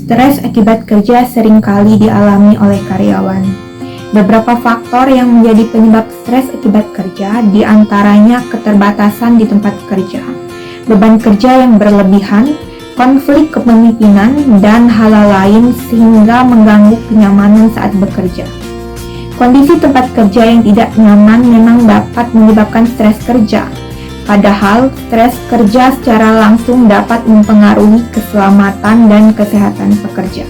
Stres akibat kerja seringkali dialami oleh karyawan. Beberapa faktor yang menjadi penyebab stres akibat kerja diantaranya keterbatasan di tempat kerja, beban kerja yang berlebihan, konflik kepemimpinan, dan hal lain sehingga mengganggu kenyamanan saat bekerja. Kondisi tempat kerja yang tidak nyaman memang dapat menyebabkan stres kerja. Padahal, stres kerja secara langsung dapat mempengaruhi keselamatan dan kesehatan pekerja.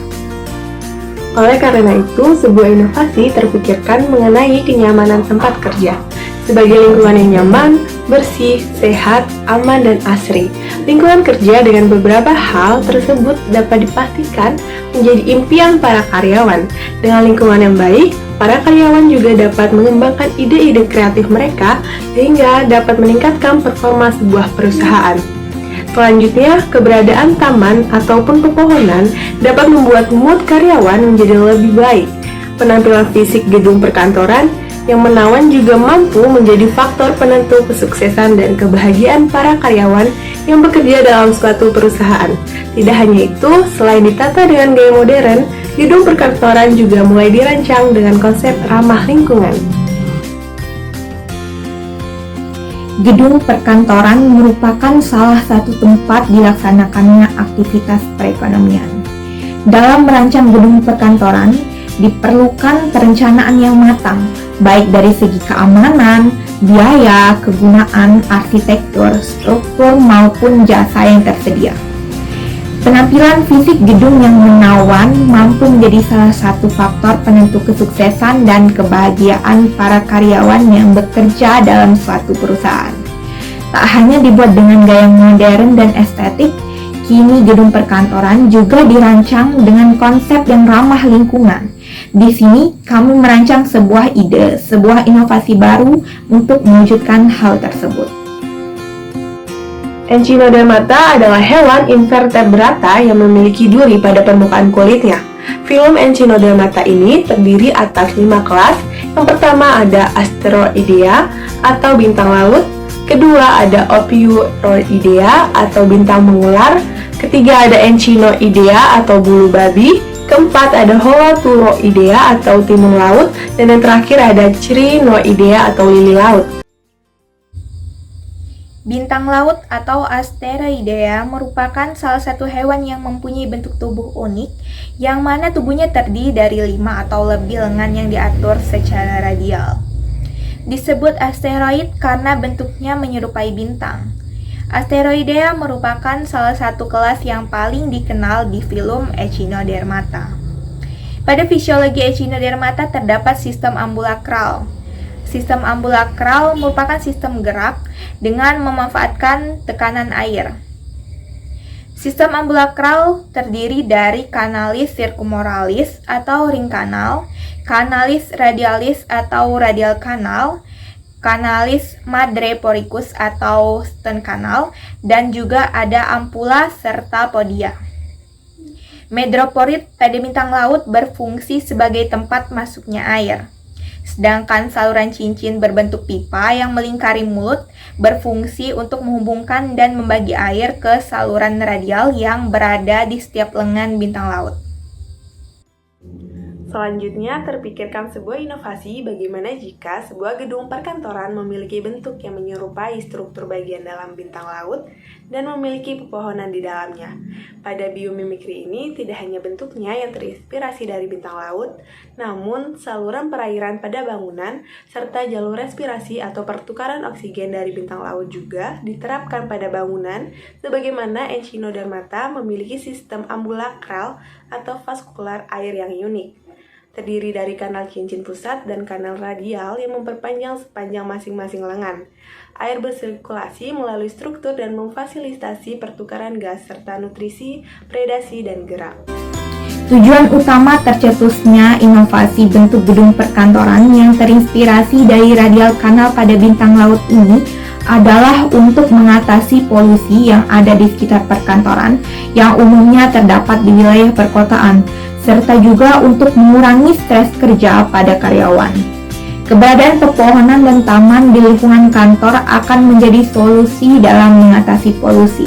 Oleh karena itu, sebuah inovasi terpikirkan mengenai kenyamanan tempat kerja sebagai lingkungan yang nyaman, bersih, sehat, aman, dan asri. Lingkungan kerja dengan beberapa hal tersebut dapat dipastikan menjadi impian para karyawan. Dengan lingkungan yang baik, para karyawan juga dapat mengembangkan ide-ide kreatif mereka sehingga dapat meningkatkan performa sebuah perusahaan. Selanjutnya, keberadaan taman ataupun pepohonan dapat membuat mood karyawan menjadi lebih baik. Penampilan fisik gedung perkantoran yang menawan juga mampu menjadi faktor penentu kesuksesan dan kebahagiaan para karyawan yang bekerja dalam suatu perusahaan. Tidak hanya itu, selain ditata dengan gaya modern, gedung perkantoran juga mulai dirancang dengan konsep ramah lingkungan. Gedung perkantoran merupakan salah satu tempat dilaksanakannya aktivitas perekonomian. Dalam merancang gedung perkantoran, diperlukan perencanaan yang matang, baik dari segi keamanan, biaya, kegunaan, arsitektur, struktur, maupun jasa yang tersedia. Penampilan fisik gedung yang menawan mampu menjadi salah satu faktor penentu kesuksesan dan kebahagiaan para karyawan yang bekerja dalam suatu perusahaan. Tak hanya dibuat dengan gaya modern dan estetik, kini gedung perkantoran juga dirancang dengan konsep yang ramah lingkungan. Di sini, kami merancang sebuah ide, sebuah inovasi baru untuk mewujudkan hal tersebut. Echinodermata adalah hewan invertebrata yang memiliki duri pada permukaan kulitnya. Filum Echinodermata ini terdiri atas 5 kelas. Yang pertama ada Asteroidea atau bintang laut, kedua ada Ophiuroidea atau bintang mengular, ketiga ada Echinoidea atau bulu babi, keempat ada Holothuroidea atau timun laut, dan yang terakhir ada Crinoidea atau lili laut. Bintang laut atau Asteroidea merupakan salah satu hewan yang mempunyai bentuk tubuh unik, yang mana tubuhnya terdiri dari 5 atau lebih lengan yang diatur secara radial. Disebut asteroid karena bentuknya menyerupai bintang. Asteroidea merupakan salah satu kelas yang paling dikenal di filum Echinodermata. Pada fisiologi Echinodermata terdapat sistem ambulakral. Sistem ambulakral merupakan sistem gerak dengan memanfaatkan tekanan air. Sistem ambulakral terdiri dari kanalis circumoralis atau ring kanal, kanalis radialis atau radial kanal, kanalis madreporicus atau stent kanal, dan juga ada ampula serta podia. Madreporid pada bintang laut berfungsi sebagai tempat masuknya air. Sedangkan saluran cincin berbentuk pipa yang melingkari mulut berfungsi untuk menghubungkan dan membagi air ke saluran radial yang berada di setiap lengan bintang laut. Selanjutnya, terpikirkan sebuah inovasi bagaimana jika sebuah gedung perkantoran memiliki bentuk yang menyerupai struktur bagian dalam bintang laut dan memiliki pepohonan di dalamnya. Pada biomimikri ini, tidak hanya bentuknya yang terinspirasi dari bintang laut, namun saluran perairan pada bangunan serta jalur respirasi atau pertukaran oksigen dari bintang laut juga diterapkan pada bangunan, sebagaimana Echinodermata memiliki sistem ambulakral atau vaskular air yang unik. Terdiri dari kanal cincin pusat dan kanal radial yang memperpanjang sepanjang masing-masing lengan. Air bersirkulasi melalui struktur dan memfasilitasi pertukaran gas serta nutrisi, predasi, dan gerak. Tujuan utama tercetusnya inovasi bentuk gedung perkantoran yang terinspirasi dari radial kanal pada bintang laut ini adalah untuk mengatasi polusi yang ada di sekitar perkantoran yang umumnya terdapat di wilayah perkotaan, serta juga untuk mengurangi stres kerja pada karyawan. Keberadaan pepohonan dan taman di lingkungan kantor akan menjadi solusi dalam mengatasi polusi.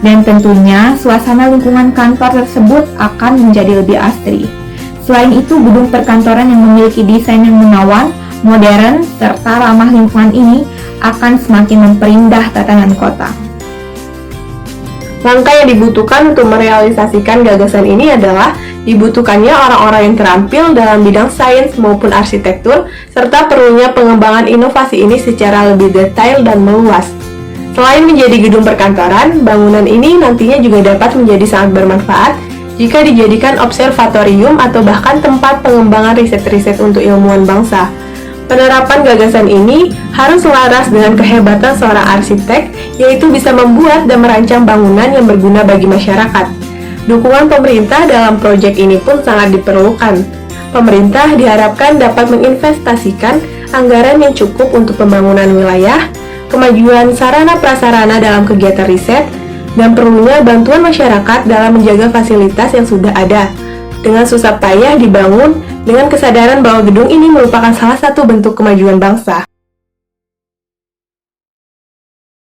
Dan tentunya suasana lingkungan kantor tersebut akan menjadi lebih asri. Selain itu, gedung perkantoran yang memiliki desain yang menawan, modern, serta ramah lingkungan ini akan semakin memperindah tatanan kota. Langkah yang dibutuhkan untuk merealisasikan gagasan ini adalah dibutuhkannya orang-orang yang terampil dalam bidang sains maupun arsitektur, serta perlunya pengembangan inovasi ini secara lebih detail dan meluas. Selain menjadi gedung perkantoran, bangunan ini nantinya juga dapat menjadi sangat bermanfaat jika dijadikan observatorium atau bahkan tempat pengembangan riset-riset untuk ilmuwan bangsa. Penerapan gagasan ini harus selaras dengan kehebatan seorang arsitek, yaitu bisa membuat dan merancang bangunan yang berguna bagi masyarakat. Dukungan pemerintah dalam proyek ini pun sangat diperlukan. Pemerintah diharapkan dapat menginvestasikan anggaran yang cukup untuk pembangunan wilayah, kemajuan sarana prasarana dalam kegiatan riset, dan perlunya bantuan masyarakat dalam menjaga fasilitas yang sudah ada. Dengan susah payah dibangun, dengan kesadaran bahwa gedung ini merupakan salah satu bentuk kemajuan bangsa.